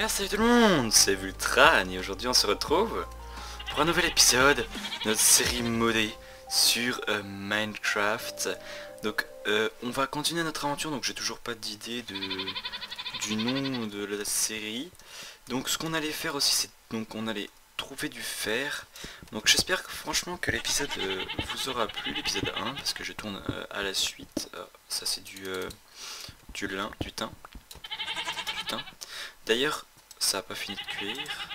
Bien salut tout le monde, c'est Vultran et aujourd'hui on se retrouve pour un nouvel épisode de notre série modée sur Minecraft. Donc on va continuer notre aventure, donc j'ai toujours pas d'idée du nom de la série. Donc ce qu'on allait faire aussi c'est donc on allait trouver du fer. Donc j'espère que franchement que l'épisode vous aura plu, l'épisode 1, parce que je tourne à la suite. Ça c'est du lin, du thym. D'ailleurs, ça a pas fini de cuire.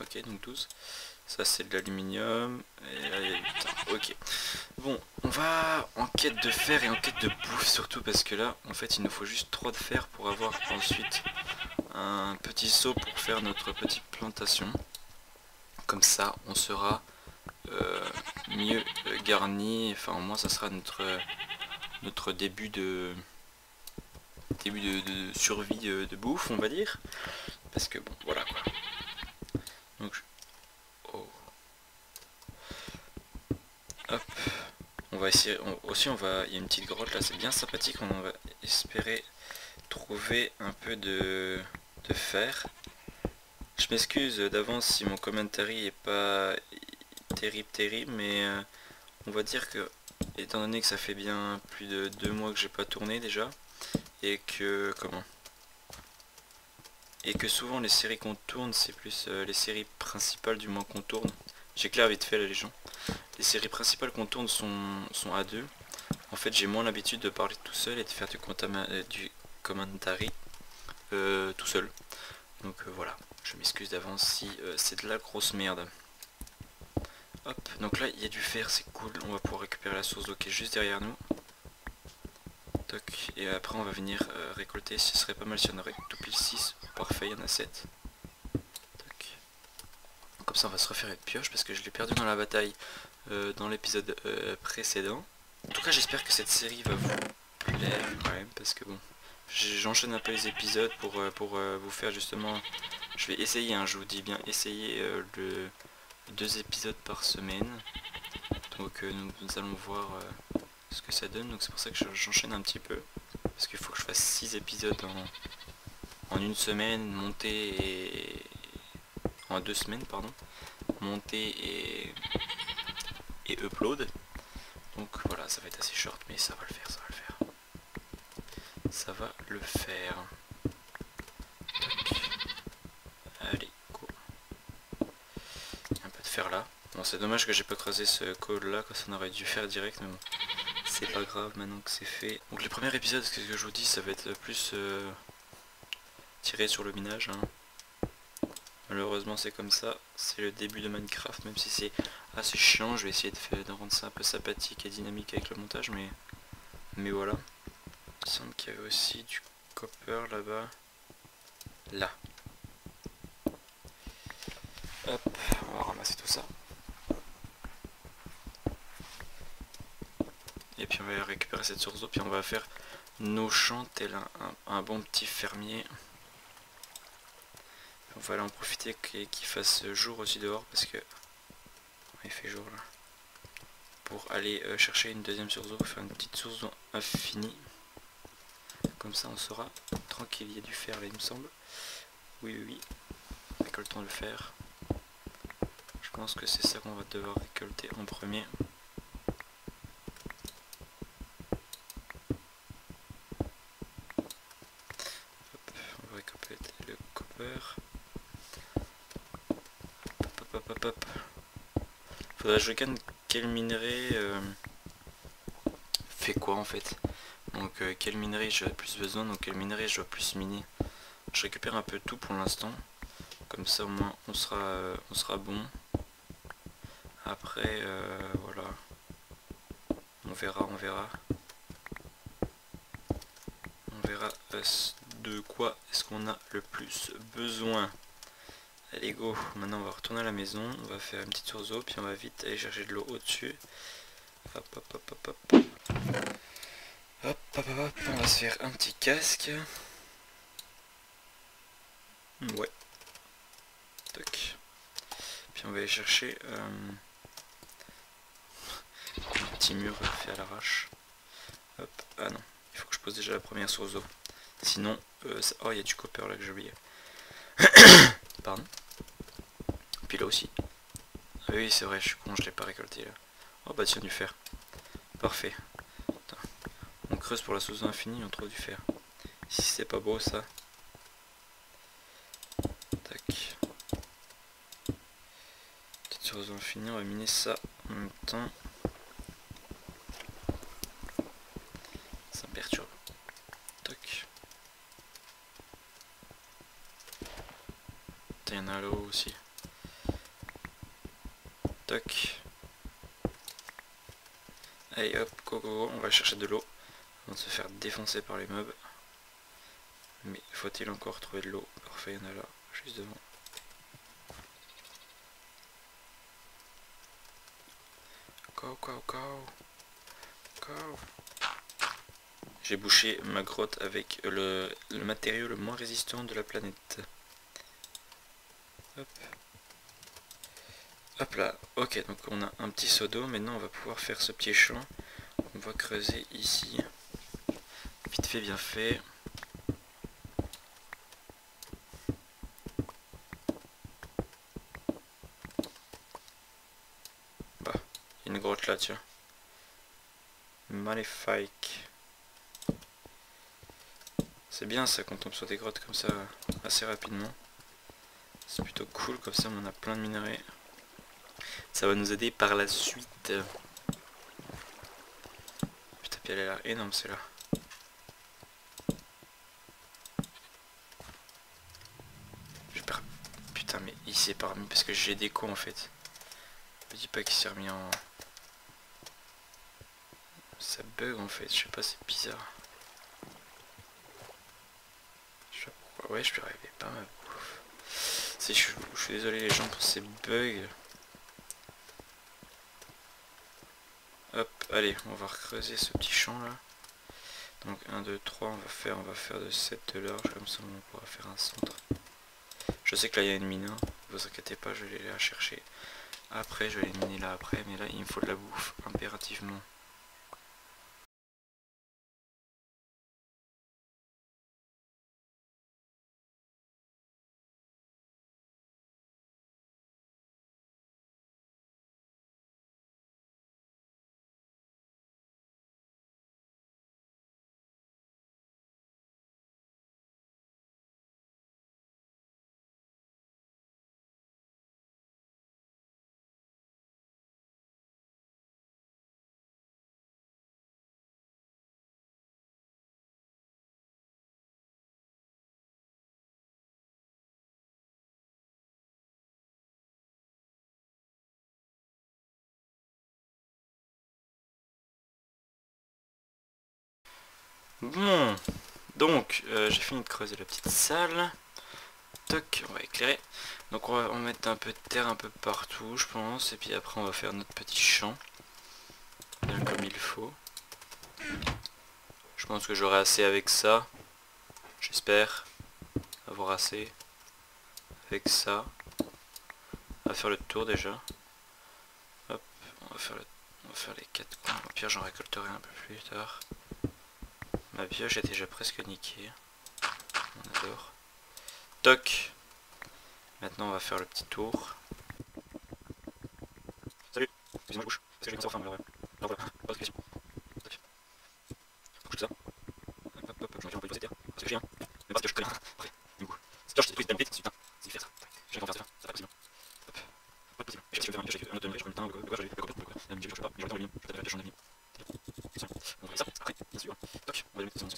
Ok, donc 12. Ça c'est de l'aluminium. Et là il y a du thym. Ok. Bon, on va en quête de fer et en quête de bouffe surtout parce que là, en fait, il nous faut juste 3 de fer pour avoir ensuite un petit seau pour faire notre petite plantation. Comme ça, on sera mieux garni. Enfin, au moins, ça sera notre début de survie de bouffe, on va dire. Parce que bon, voilà quoi. Donc, oh. Hop. On va essayer. Aussi, il y a une petite grotte là, c'est bien sympathique. On va espérer trouver un peu de fer. Je m'excuse d'avance si mon commentary est pas terrible, mais on va dire que, étant donné que ça fait bien plus de 2 mois que j'ai pas tourné déjà, et que souvent les séries qu'on tourne c'est plus les séries principales du moins qu'on tourne. J'éclaire vite fait là les gens. Les séries principales qu'on tourne sont à deux. En fait j'ai moins l'habitude de parler tout seul et de faire du commentary tout seul. Donc voilà, je m'excuse d'avance si c'est de la grosse merde. Hop, donc là il y a du fer, c'est cool, on va pouvoir récupérer la source d'eau qui est juste derrière nous. Toc, et après on va venir récolter, ce serait pas mal si on aurait tout pile 6, parfait, il y en a 7. Toc. Comme ça on va se refaire une pioche parce que je l'ai perdu dans la bataille dans l'épisode précédent. En tout cas j'espère que cette série va vous plaire quand même parce que bon, j'enchaîne un peu les épisodes pour vous faire justement, je vais essayer, hein, je vous dis bien essayer le 2 épisodes par semaine. Donc nous allons voir ce que ça donne, donc c'est pour ça que j'enchaîne un petit peu parce qu'il faut que je fasse 6 épisodes en une semaine, monter et en 2 semaines pardon, monter et upload. Donc voilà, ça va être assez short mais ça va le faire, ça va le faire. Tac. Allez, go. Un peu de fer là. Bon, c'est dommage que j'ai pas creusé ce code là, quand ça on aurait dû faire direct, mais bon, c'est pas grave maintenant que c'est fait. Donc les premiers épisodes, ce que je vous dis, ça va être plus tiré sur le minage, hein. Malheureusement c'est comme ça, c'est le début de Minecraft, même si c'est assez chiant, je vais essayer de rendre ça un peu sympathique et dynamique avec le montage, mais voilà. Il semble qu'il y avait aussi du copper là-bas. Là. Hop, on va ramasser tout ça. Et puis on va récupérer cette source d'eau, puis on va faire nos champs tel un bon petit fermier. On va aller en profiter qu'il fasse jour aussi dehors parce que il fait jour là. Pour aller chercher une deuxième source d'eau, faire une petite source d'eau infinie. Comme ça on sera tranquille, il y a du fer là il me semble. Oui. Récoltons le fer. Je pense que c'est ça qu'on va devoir récolter en premier. Hop, on va récolter le copper. Hop. Faudrait que je regarde quel minerai fait quoi en fait. Donc quel minerai j'aurais plus besoin, donc quel minerai je dois plus miner. Je récupère un peu tout pour l'instant. Comme ça au moins on sera bon. Après voilà. On verra. On verra de quoi est-ce qu'on a le plus besoin. Allez go, maintenant on va retourner à la maison, on va faire une petite source d'eau, puis on va vite aller chercher de l'eau au-dessus. Hop. Hop, on va se faire un petit casque. Ouais. Toc. Puis on va aller chercher un petit mur fait à l'arrache. Hop, ah non, il faut que je pose déjà la première source d'eau. Sinon, oh il y a du copper là que j'ai oublié. Pardon. Puis là aussi. Ah oui, c'est vrai, je suis con, je l'ai pas récolté là. Oh bah tiens, du fer. Parfait. Attends. On creuse pour la source infinie, on trouve du fer. Si c'est pas beau ça. Tac. Petite source infinie, on va miner ça en même temps. Ça me perturbe. Tac. Il y en a à l'eau aussi. Tac. Allez hop, go go go, on va chercher de l'eau avant de se faire défoncer par les mobs. Mais faut-il encore trouver de l'eau? Parfait, il y en a là, juste devant. Go go go go. J'ai bouché ma grotte avec le matériau le moins résistant de la planète. Hop. Hop là, ok, donc on a un petit seau d'eau, maintenant on va pouvoir faire ce petit champ. On va creuser ici. Vite fait, bien fait. Bah, il y a une grotte là, tiens. Magnifique. C'est bien ça quand on tombe sur des grottes comme ça assez rapidement. C'est plutôt cool, comme ça on a plein de minerais. Ça va nous aider par la suite. Putain, puis elle a l'air énorme celle-là. Putain, mais il s'est pas remis parce que j'ai des coups en fait. Je me dis pas qu'il s'est remis en... Ça bug en fait, je sais pas, c'est bizarre. Je sais pas pourquoi. Ouais, je peux arriver pas ma bouffe. Je suis désolé les gens pour ces bugs. Hop, allez, on va recreuser ce petit champ là. Donc 1, 2, 3, on va faire de 7 de large, comme ça on pourra faire un centre. Je sais que là il y a une mine, hein. Ne vous inquiétez pas, je vais aller la chercher. Après, je vais aller miner là après, mais là il me faut de la bouffe, impérativement. Bon, donc j'ai fini de creuser la petite salle. Toc, on va éclairer. Donc on va mettre un peu de terre un peu partout, je pense. Et puis après on va faire notre petit champ. Bien comme il faut. Je pense que j'aurai assez avec ça. J'espère avoir assez avec ça. On va faire le tour déjà. Hop, on va faire les 4 coins. Au pire j'en récolterai un peu plus tard. Ma pioche est déjà presque niquée. On adore. Toc. Maintenant on va faire le petit tour. Salut. Excusez-moi je bouge. Parce que j'ai commencé à faire alors voilà. Pas de question. Toc. Faut que je coupe ça. Hop hop hop. Je me fais un peu de terre. Parce que j'ai un. Mais parce que je connais. Après. Du coup. C'est toi je t'ai pris de la putain. C'est faire ça. J'ai envie de faire ça. Ça pas possible. Hop. Pas possible. Et si je fais un pioche avec un autre de je peux le temps. Quoi je sais pas. Mais je vais dans le ligne. Je vais pioche en avenir. On va faire ça. Après. Bien sûr. Toc. On va le mettre dans ce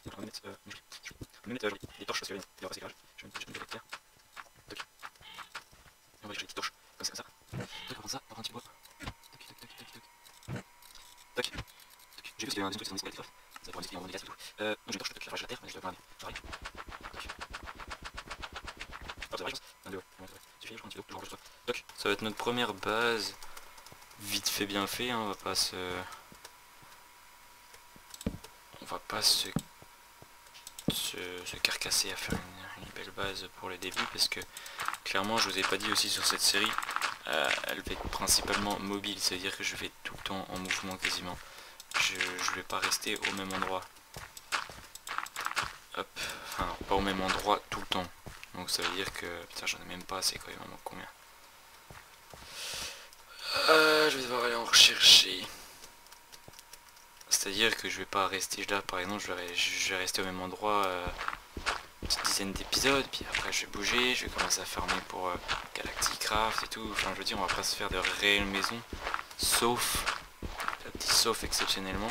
on va mettre des torches parce qu'il y aura pas d'éclairage. Je vais mettre de la terre. Toc. Et on va chercher des petites torches. Comme ça. Toc, on va prendre ça. On va prendre un petit bois. Toc, toc, toc, toc, toc. Toc. Toc. J'ai vu qu'il y avait un truc sur mon escalier. Ça pourrait nous expliquer un moment de gaz et tout. Moi j'ai une torche de la terre, mais je dois pas aller. J'arrive. Toc. Hop, ça va, je pense. 1, 2, ouais. Suffit, je prends un petit peu. Je range ça. Toc. Ça va être notre première base. Vite fait, bien fait. Hein. On va pas se carcasser à faire une belle base pour le début parce que clairement je vous ai pas dit aussi sur cette série elle va être principalement mobile, c'est à dire que je vais tout le temps en mouvement quasiment, je vais pas rester au même endroit, hop, enfin pas au même endroit tout le temps, Donc ça veut dire que... Putain, j'en ai même pas assez quoi, il m'en manque combien? Je vais devoir aller en rechercher. C'est-à-dire que je vais pas rester là, par exemple, je vais rester au même endroit une petite dizaine d'épisodes, puis après je vais bouger, je vais commencer à farmer pour Galacticraft et tout. Enfin, je veux dire, on va pas se faire de réelles maisons, sauf, sauf exceptionnellement.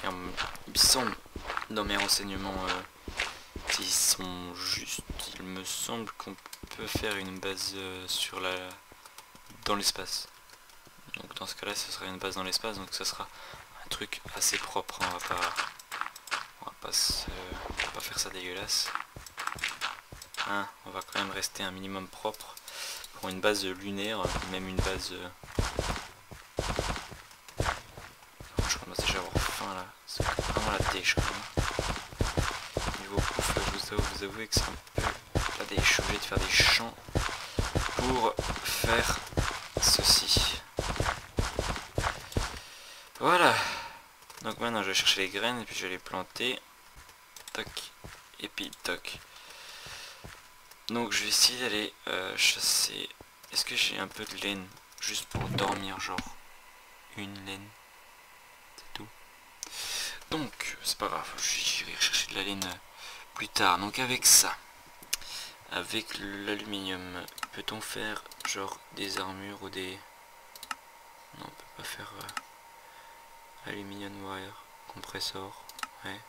Et il me semble, dans mes renseignements, ils sont justes, il me semble qu'on peut faire une base dans l'espace. Donc dans ce cas-là, ce sera une base dans l'espace, donc ça sera un truc assez propre, hein. On va pas faire ça dégueulasse. Hein, on va quand même rester un minimum propre pour une base lunaire, même une base... Je commence déjà à avoir faim là, c'est vraiment la dèche quand même. Niveau bouffe, je dois vous avouer que c'est un peu la dèche. Je suis obligé de faire des champs pour faire ceci. Voilà. Donc maintenant je vais chercher les graines et puis je vais les planter. Toc. Et puis toc. Donc je vais essayer d'aller chasser. Est-ce que j'ai un peu de laine? Juste pour dormir, genre. Une laine. C'est tout. Donc c'est pas grave, j'irai chercher de la laine plus tard. Donc avec ça. Avec l'aluminium, peut-on faire genre des armures ou des... Non, on peut pas faire... Aluminium wire, compressor, ouais.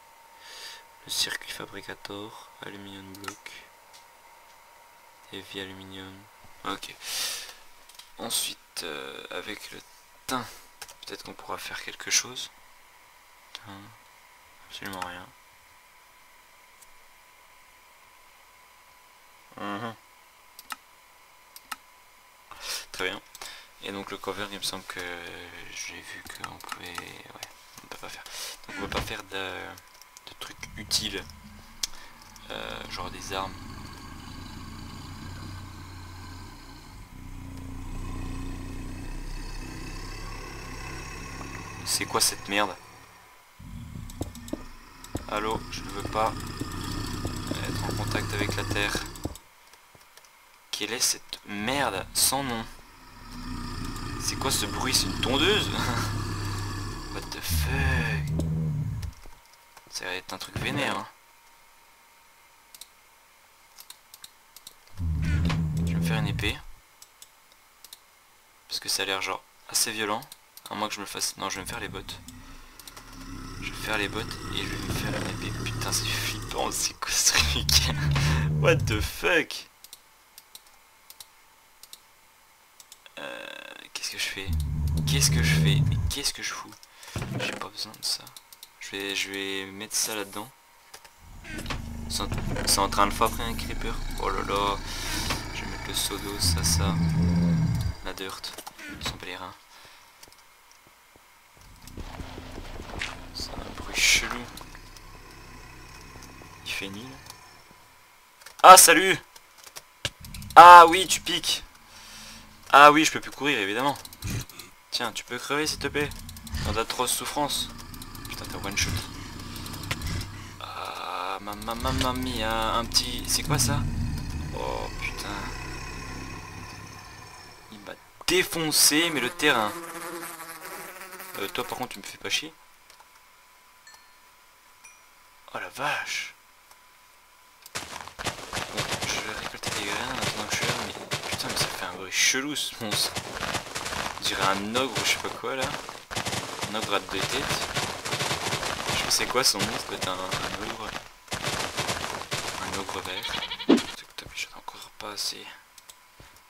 Le circuit fabricator, aluminium block, heavy aluminium, ok. Ensuite, avec le tin, peut-être qu'on pourra faire quelque chose. Tin, absolument rien. Très bien. Et donc le cover, il me semble que j'ai vu qu'on pouvait... Ouais, on peut pas faire. Donc on peut pas faire de trucs utiles. Genre des armes. C'est quoi cette merde? Allô, je ne veux pas être en contact avec la terre. Quelle est cette merde sans nom? C'est quoi ce bruit? C'est une tondeuse? What the fuck? Ça va être un truc vénère, hein. Je vais me faire une épée. Parce que ça a l'air genre assez violent. À moins que je me fasse... Non, je vais me faire les bottes. Je vais faire les bottes et je vais me faire une épée. Putain, c'est flippant, c'est quoi ce truc? What the fuck? Qu'est-ce que je fais? Qu'est-ce que je fais? Mais qu'est-ce que je fous? J'ai pas besoin de ça. Je vais mettre ça là-dedans. C'est en train de frapper un creeper. Oh là là. Je vais mettre le seau d'eau, ça. La dirt. Ils sont pas les reins. C'est un bruit chelou. Il fait nul. Ah, salut! Ah oui, tu piques. Ah oui, je peux plus courir, évidemment. Tiens, tu peux crever, s'il te plaît? Dans d'atroces souffrances. Putain, t'as one shot. Ah, mamma mia, un petit... C'est quoi ça? Oh, putain. Il m'a défoncé, mais le terrain. Toi, par contre, tu me fais pas chier. Oh la vache. Bon, je vais récolter des graines maintenant que je suis là, mais... Putain, mais ça fait un bruit chelou, ce monstre. On dirait un ogre ou je sais pas quoi, là. Un ogre à deux têtes. Je sais quoi son nom, ça doit être un ogre. Un ogre vert. Tant pis, j'en ai encore pas assez.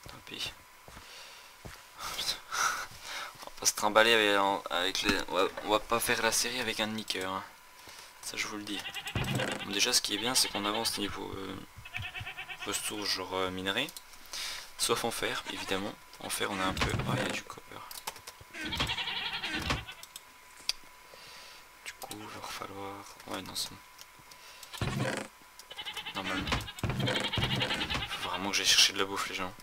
Tant pis. On va pas se trimballer avec les... On va pas faire la série avec un niqueur. Hein. Ça, je vous le dis. Bon, déjà, ce qui est bien, c'est qu'on avance niveau ressources, genre minerais. Sauf en fer, évidemment. En fer, on a un peu... Oh, il y a du copper. Il va falloir... Ouais, non, c'est bon. Normalement. Faut vraiment que j'aille chercher de la bouffe, les gens.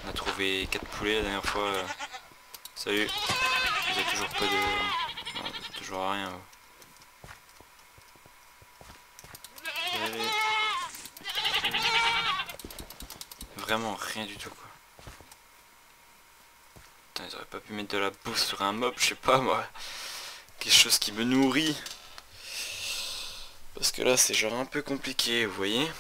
On a trouvé 4 poulets la dernière fois. Salut. Vous avez toujours pas de... Non, vous avez toujours rien. Allez. vraiment rien du tout quoi. Putain, ils auraient pas pu mettre de la bouffe sur un mob, je sais pas moi. Quelque chose qui me nourrit. Parce que là c'est genre un peu compliqué, vous voyez.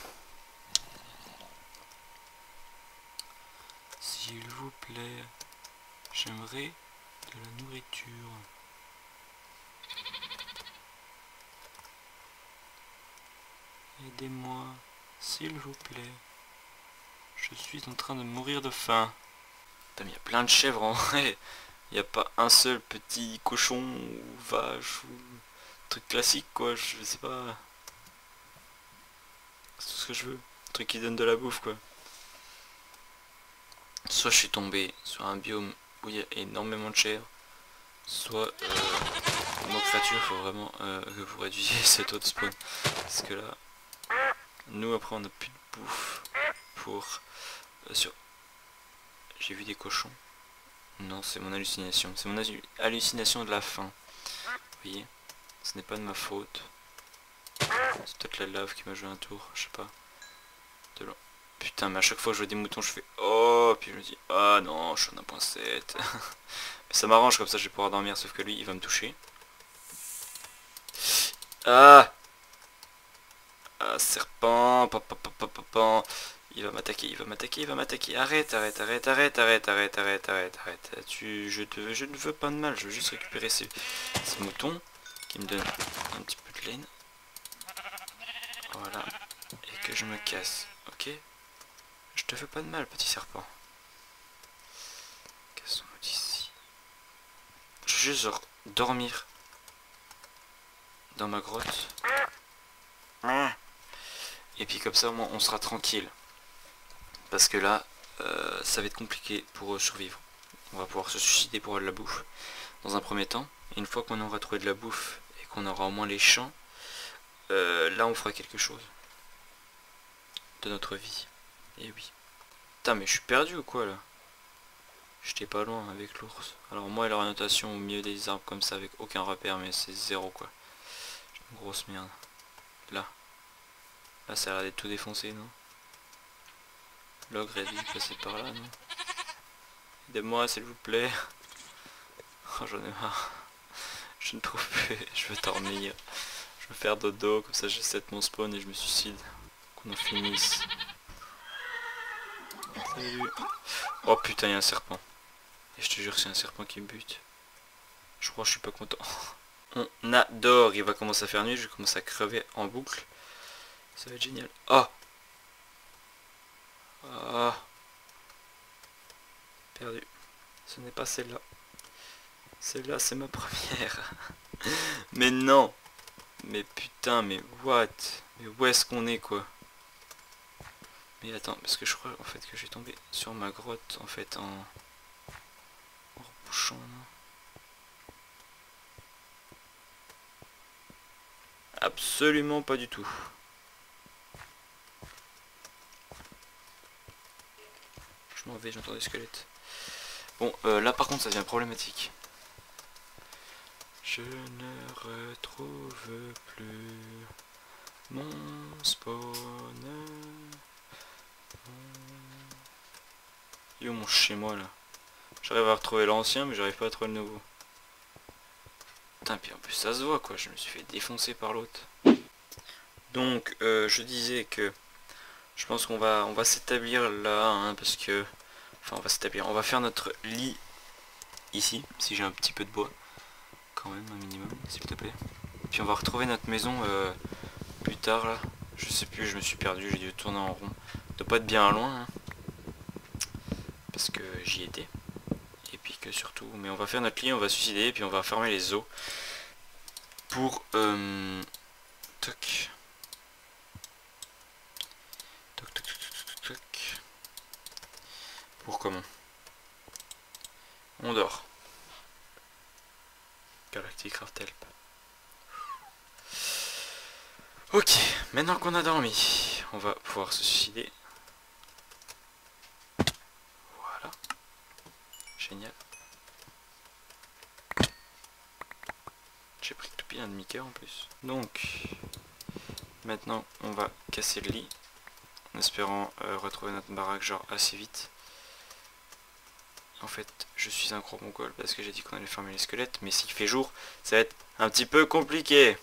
S'il vous plaît, j'aimerais de la nourriture. Aidez-moi, s'il vous plaît. Je suis en train de mourir de faim. Putain, mais il y a plein de chèvres en vrai. Il n'y a pas un seul petit cochon ou vache ou truc classique quoi, je sais pas. C'est tout ce que je veux. Un truc qui donne de la bouffe quoi. Soit je suis tombé sur un biome où il y a énormément de chèvres, soit mon créature, faut vraiment que vous réduisiez cet autre spawn. Parce que là, nous après on a plus de bouffe pour... sur... J'ai vu des cochons. Non, c'est mon hallucination. C'est mon hallucination de la faim. Vous voyez, ce n'est pas de ma faute. C'est peut-être la lave qui m'a joué un tour, je sais pas. De l'eau. Putain, mais à chaque fois que je vois des moutons, je fais oh, puis je me dis ah non, je suis en 1.7. Mais ça m'arrange comme ça, je vais pouvoir dormir, sauf que lui, il va me toucher. Ah, ah serpent, il va m'attaquer, il va m'attaquer, il va m'attaquer. Arrête, arrête, arrête, arrête, arrête, arrête, arrête, arrête, arrête. Je ne veux pas de mal, je veux juste récupérer ces moutons qui me donnent un petit peu de laine. Voilà. Et que je me casse, ok? Je te fais pas de mal, petit serpent. Cassons-nous d'ici. Je veux juste dormir dans ma grotte. Et puis comme ça, au moins, on sera tranquille. Parce que là, ça va être compliqué pour survivre. On va pouvoir se suicider pour avoir de la bouffe. Dans un premier temps. Et une fois qu'on aura trouvé de la bouffe et qu'on aura au moins les champs, là on fera quelque chose de notre vie. Et oui. Putain, mais je suis perdu ou quoi là? J'étais pas loin avec l'ours. Alors moi et leur annotation au milieu des arbres comme ça avec aucun repère, mais c'est zéro quoi. Une grosse merde. Là. Là ça a l'air d'être tout défoncé, non? L'ogre a dû passer par là, non? Aidez-moi s'il vous plaît. Oh, j'en ai marre. Je ne trouve plus. Je veux dormir. Je veux faire dodo, comme ça je set mon spawn et je me suicide. Qu'on en finisse. Salut. Oh putain, il y a un serpent. Et je te jure, c'est un serpent qui me bute. Je crois que je suis pas content. On adore. Il va commencer à faire nuit. Je vais commencer à crever en boucle. Ça va être génial. Oh. Ah. Perdu. Ce n'est pas celle-là. Celle-là, c'est ma première. Mais non. Mais putain, mais what? Mais où est-ce qu'on est, quoi? Mais attends, parce que je crois en fait que j'ai tombé sur ma grotte en fait en rebouchant. Absolument pas du tout. Je m'en vais, j'entends des squelettes. Bon, là par contre ça devient problématique. Je ne retrouve plus mon spawn. Il est où mon chez moi là? J'arrive à retrouver l'ancien mais j'arrive pas à trouver le nouveau. Putain, puis en plus ça se voit quoi, je me suis fait défoncer par l'autre. Donc je disais que je pense qu'on va s'établir là hein, parce que enfin on va faire notre lit ici si j'ai un petit peu de bois quand même un minimum s'il te plaît. Puis on va retrouver notre maison plus tard là. Je sais plus, je me suis perdu, j'ai dû tourner en rond. Ça doit pas être bien loin hein, parce que j'y étais. Et puis que surtout, mais on va faire notre lit, on va se suicider et puis on va fermer les os pour toc. Toc toc toc toc toc. Pour comment? On dort. Galactic Craft Help. Ok, maintenant qu'on a dormi, on va pouvoir se suicider. Voilà. Génial. J'ai pris tout bien de Mickey en plus. Donc, maintenant on va casser le lit. en espérant retrouver notre baraque genre assez vite. En fait, je suis un gros mongol parce que j'ai dit qu'on allait fermer les squelettes, mais s'il fait jour, ça va être un petit peu compliqué.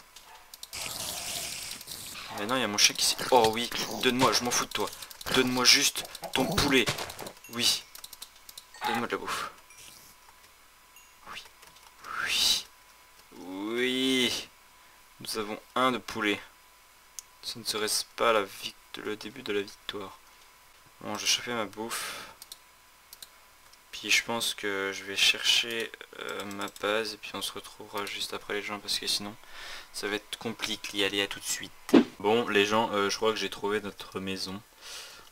Maintenant, il y a mon chien qui s'est... Oh oui, donne-moi, je m'en fous de toi. Donne-moi juste ton poulet. Oui. Donne-moi de la bouffe. Oui. Oui. Oui. Nous avons un de poulet. Ce ne serait-ce pas le début de la victoire. Bon, j'ai chopé ma bouffe. Puis je pense que je vais chercher ma base et puis on se retrouvera juste après les gens parce que sinon ça va être compliqué d'y aller à tout de suite. Bon les gens, je crois que j'ai trouvé notre maison.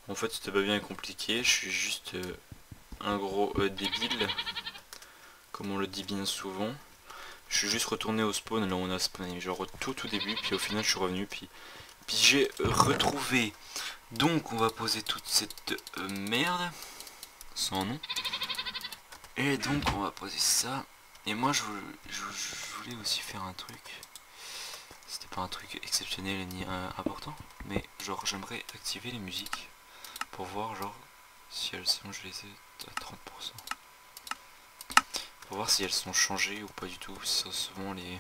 En fait c'était pas bien compliqué, je suis juste un gros débile, comme on le dit bien souvent. Je suis juste retourné au spawn, là on a spawné genre tout début, puis au final je suis revenu, puis j'ai retrouvé. Donc on va poser toute cette merde, sans nom. Et donc on va poser ça. Et moi je voulais aussi faire un truc. C'était pas un truc exceptionnel ni important, mais genre j'aimerais activer les musiques pour voir genre si elles sont, je les ai à 30%. Pour voir si elles sont changées ou pas du tout, si ça selon les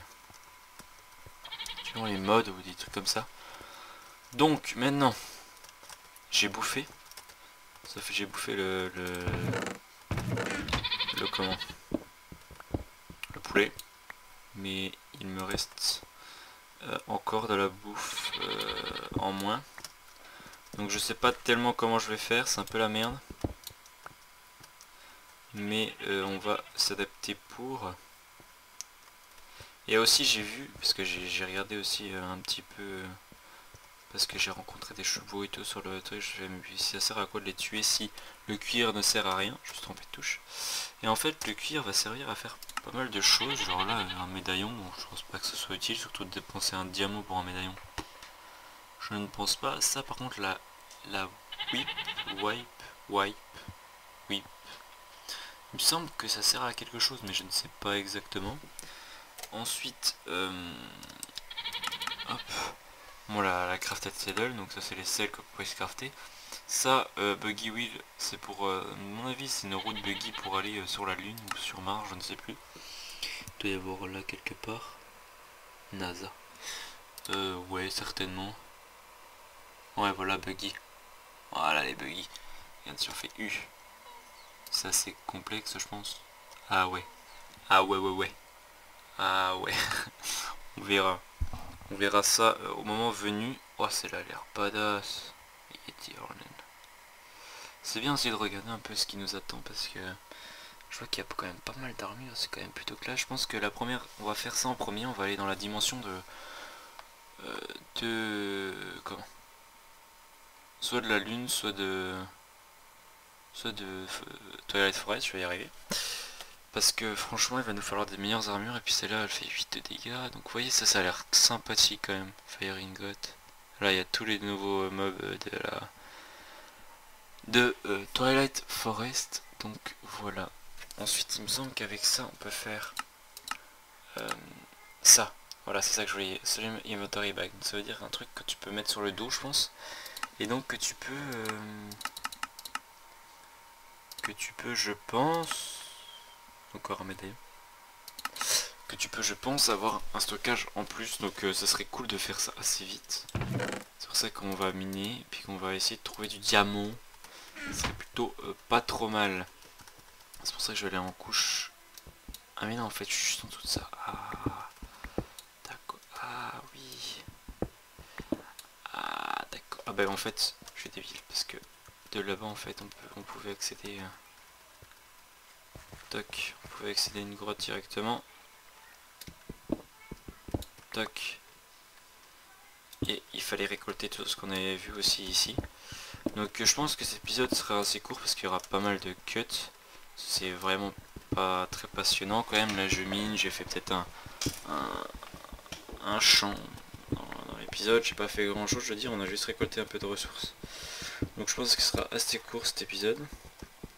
modes ou des trucs comme ça. Donc maintenant j'ai bouffé. Ça fait j'ai bouffé le comment, le poulet, mais il me reste encore de la bouffe en moins, donc je sais pas tellement comment je vais faire, c'est un peu la merde, mais on va s'adapter pour. Et aussi j'ai vu, parce que j'ai regardé aussi un petit peu, parce que j'ai rencontré des chevaux et tout sur le truc, je me suis dit ça sert à quoi de les tuer si le cuir ne sert à rien. Je me suis trompé de touche. Et en fait le cuir va servir à faire pas mal de choses, genre là un médaillon, bon, je pense pas que ce soit utile, surtout de dépenser un diamant pour un médaillon. Je ne pense pas. Ça par contre la wipe. Il me semble que ça sert à quelque chose mais je ne sais pas exactement. Ensuite hop. Bon la crafted saddle, donc ça c'est les selles que vous pouvez se crafter. Ça buggy wheel c'est pour mon avis c'est une route buggy pour aller sur la lune ou sur Mars, je ne sais plus. Il doit y avoir là quelque part. NASA. Ouais certainement. Ouais voilà buggy. Voilà les buggy. Regarde si on fait U. C'est assez complexe je pense. Ah ouais. Ah ouais. Ah ouais. On verra. On verra ça au moment venu. Oh celle-là a l'air badass. C'est bien aussi de regarder un peu ce qui nous attend parce que je vois qu'il y a quand même pas mal d'armures, c'est quand même plutôt classe. Je pense que la première, on va faire ça en premier, on va aller dans la dimension comment, soit de la lune, soit de Twilight Forest, je vais y arriver. Parce que franchement il va nous falloir des meilleures armures et puis celle-là elle fait 8 de dégâts. Donc vous voyez ça a l'air sympathique quand même. Fire Ingot. Là il y a tous les nouveaux mobs de Twilight Forest. Donc voilà. Ensuite il me semble qu'avec ça on peut faire ça. Voilà c'est ça que je voulais. Solemn Inventory Bag. Donc, ça veut dire un truc que tu peux mettre sur le dos je pense. Et donc que tu peux je pense. Encore un médaillon. Que tu peux je pense avoir un stockage en plus, donc ça serait cool de faire ça assez vite. C'est pour ça qu'on va miner puis qu'on va essayer de trouver du diamant. Ce serait plutôt pas trop mal. C'est pour ça que je vais aller en couche. Ah mais non en fait je suis juste en dessous de ça. Ah d'accord. Ah oui. Ah d'accord. Ah bah en fait je suis débile parce que de là-bas en fait on pouvait accéder. Toc, on pouvait accéder à une grotte directement. Toc. Et il fallait récolter tout ce qu'on avait vu aussi ici. Donc je pense que cet épisode sera assez court parce qu'il y aura pas mal de cuts. C'est vraiment pas très passionnant quand même. Là je mine, j'ai fait peut-être un champ dans l'épisode. J'ai pas fait grand chose, je veux dire, on a juste récolté un peu de ressources. Donc je pense que ce sera assez court cet épisode.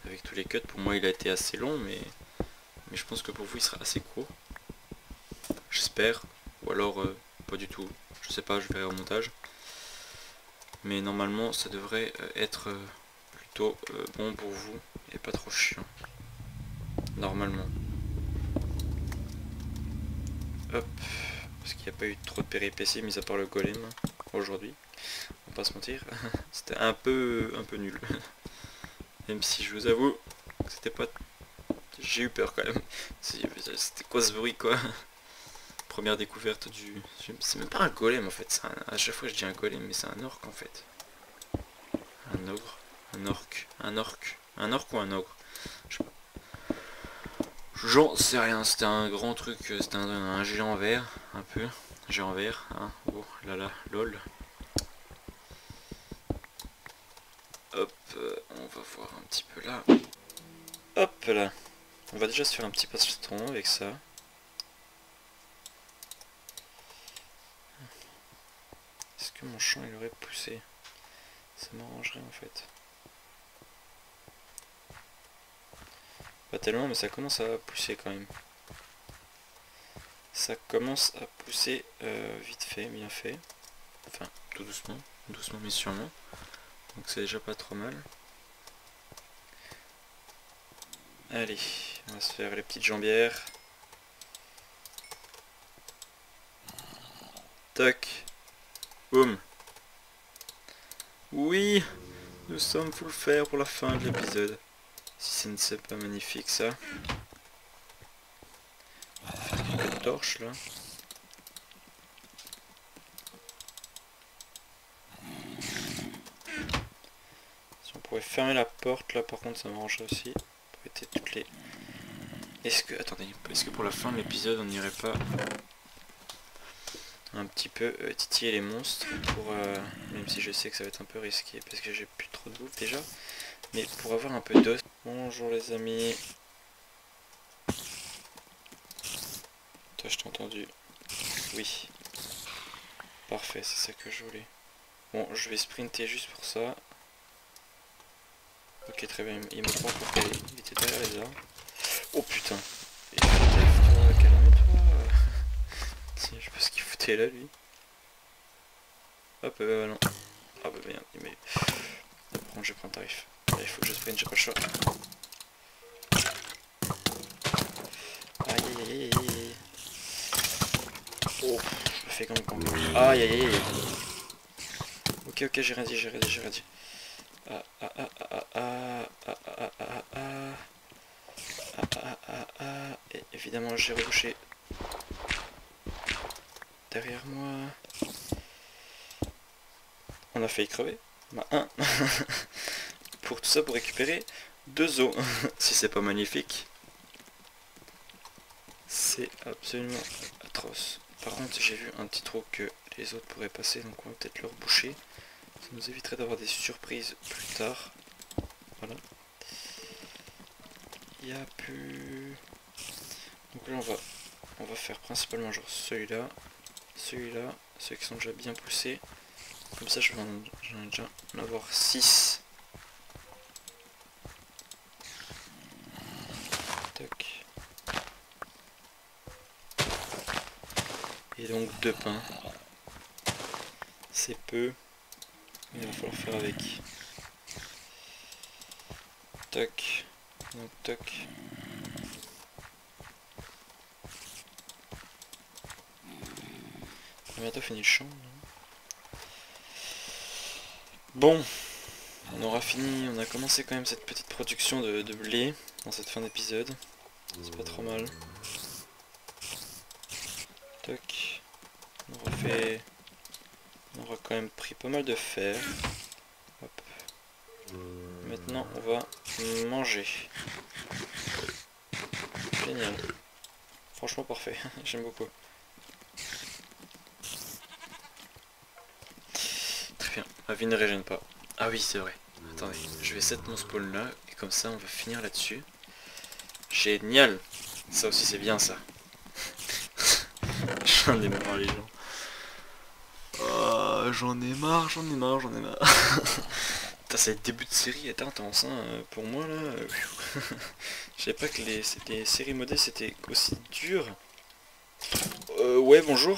Avec tous les cuts, pour moi il a été assez long, mais je pense que pour vous il sera assez court. J'espère, ou alors pas du tout. Je sais pas, je verrai au montage. Mais normalement ça devrait être plutôt bon pour vous et pas trop chiant. Normalement. Hop. Parce qu'il n'y a pas eu trop de péripéties mis à part le golem aujourd'hui. On va pas se mentir. C'était un peu nul. Même si je vous avoue que c'était pas... J'ai eu peur quand même. C'était quoi ce bruit quoi? Première découverte du... C'est même pas un golem en fait. À chaque fois je dis un golem mais c'est un orc en fait. Un ogre. Un orc. Un orc. Un orc ou un ogre? Je sais pas. J'en sais rien. C'était un grand truc. C'était un géant vert. Un peu. Géant vert. Hein. Oh là là. Lol. Hop. On va voir un petit peu là. Hop là. On va déjà se faire un petit passe-temps avec ça. Est-ce que mon champ il aurait poussé? Ça m'arrangerait en fait. Pas tellement mais ça commence à pousser quand même. Ça commence à pousser vite fait, bien fait. Enfin tout doucement. Doucement mais sûrement. Donc c'est déjà pas trop mal. Allez, on va se faire les petites jambières. Tac. Boum. Oui, nous sommes full faire pour la fin de l'épisode. Si ce ne c'est pas magnifique ça. On va faire quelques torches là. Si on pouvait fermer la porte là par contre ça m'arrangerait aussi. Pour éviter toutes les... Est-ce que... Attendez, est-ce que pour la fin de l'épisode on n'irait pas un petit peu titiller les monstres pour... même si je sais que ça va être un peu risqué parce que j'ai plus trop de bouffe déjà. Mais pour avoir un peu d'os. Bonjour les amis. Toi je t'ai entendu. Oui. Parfait, c'est ça que je voulais. Bon, je vais sprinter juste pour ça. Ok, très bien, il m'a pas encore calé. Il était derrière les arbres. Oh putain. Et calme-toi, calme-toi. Tiens, je sais pas ce qu'il foutait là lui. Hop, non. Ah bah merde, il m'a... Par contre, je prends un tarif. Là, il faut que je sprint, j'ai pas le choix. Aïe aïe aïe aïe aïe. Oh, je me fais quand même camper. Aïe aïe aïe aïe. Ok, ok, j'ai rien dit, j'ai rien dit, j'ai rien dit. Ah ah ah ah ah ah ah ah ah ah. Et évidemment, j'ai rebouché derrière moi. On a failli crever. Bah, un. Pour tout ça, pour récupérer 2 os. Si c'est pas magnifique. C'est absolument atroce. Par contre, j'ai vu un petit trou que les autres pourraient passer, donc on va peut-être le reboucher. Ça nous éviterait d'avoir des surprises plus tard. Voilà. Il n'y a plus... Donc là, on va faire principalement genre celui-là, celui-là, ceux qui sont déjà bien poussés. Comme ça, j'en ai déjà en avoir 6. Tac. Et donc 2 pains. C'est peu. Mais il va falloir faire avec. Tac. Donc tac. On a bientôt fini le champ. Bon. On aura fini. On a commencé quand même cette petite production de blé dans cette fin d'épisode. C'est pas trop mal. Tac. On aura quand même pris pas mal de fer. Hop. Maintenant on va manger. Génial. Franchement parfait. J'aime beaucoup. Très bien. Ma vie ne régène pas. Ah oui c'est vrai. Attendez. Je vais set mon spawn là. Et comme ça on va finir là-dessus. Génial. Ça aussi c'est bien ça. J'en ai marre les gens. Oh, j'en ai marre, j'en ai marre, j'en ai marre. Putain, c'est le début de série est intense hein, pour moi là. Je savais pas que les séries modèles c'était aussi dur. Ouais bonjour.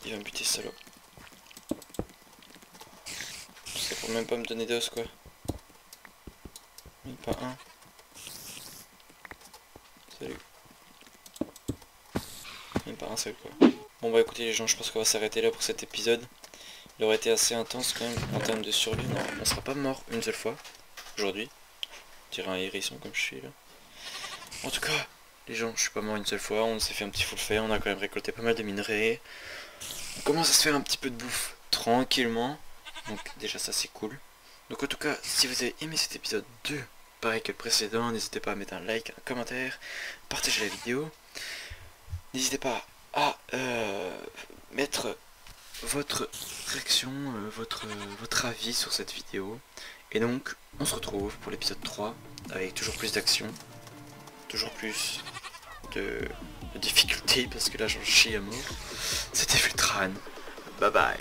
Il va me buter ce salaud. même pas me donner d'os quoi. Même pas un. Salut. Même pas un seul quoi. Bon bah écoutez les gens, je pense qu'on va s'arrêter là pour cet épisode. Il aurait été assez intense quand même en termes de survie. Non, on sera pas mort une seule fois aujourd'hui. Je dirais un hérisson comme je suis là. En tout cas, les gens, je suis pas mort une seule fois. On s'est fait un petit full fait. On a quand même récolté pas mal de minerais. On commence à se faire un petit peu de bouffe tranquillement. Donc déjà ça c'est cool. Donc en tout cas, si vous avez aimé cet épisode 2, pareil que le précédent, n'hésitez pas à mettre un like, un commentaire, partager la vidéo. N'hésitez pas à mettre votre réaction, votre avis sur cette vidéo. Et donc, on se retrouve pour l'épisode 3 avec toujours plus d'action, toujours plus de difficultés parce que là j'en chie à mort. C'était Vultran. Bye bye.